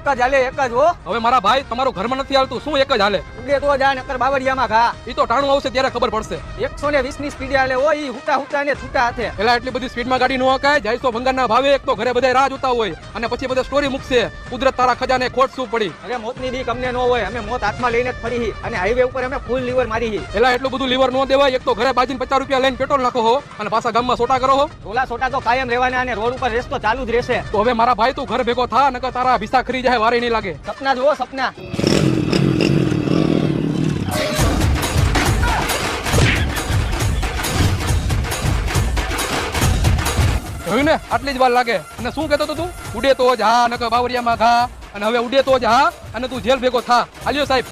એક જ હાલે, એક જ હો. હવે મારા ભાઈ તમારું ઘરમાં નથી હાલતું, શું એક જ હાલે? ઉડે તો જા, નકર બાવળિયામાં ઘા. ઈ તો ટાણું આવશે ત્યારે ખબર પડશે. 120 ની સ્પીડે હાલે હો, ઈ હુટા હુટા ને છૂટા હાથે. પેલા એટલી બધી સ્પીડમાં ગાડી ન હકાય. જાયસો ભંગારના ભાવે એક તો ઘરે બધા રાહ જોતા હોય અને પછી બધા સ્ટોરી મૂકશે કુદરત તારા ખજાને ખોટ શું પડી. અરે મોતની બીક અમને ન હોય, અમે મોત હાથમાં લઈને જ ફરી હી અને હાઈવે ઉપર અમે ફૂલ લીવર મારી હી. પેલા એટલું બધું લીવર ન દેવાય. એક તો ઘરે બાજીને 50 રૂપિયા લઈને પેટ્રોલ નાખો હો અને પાછા ગામમાં સોટા કરો હો. રોલા સોટા તો કાયમ રહેવાના અને રોડ ઉપર રેસ તો ચાલુ જ રહેશે. તો હવે મારા ભાઈ તું ઘર ભેગો થા, નકર તારા ભીસા ખરી જાય, વારે નહીં લાગે. સપના જુઓ, સપના. જોયું ને, આટલી જ વાર લાગે. અને શું કહેતો હતો તું? ઉડે તો જ હા, નકર બાવરિયામાં ઘા. અને હવે ઉડે તો જ હા અને તું જેલ ભેગો થા. હાલ્યો સાહેબ.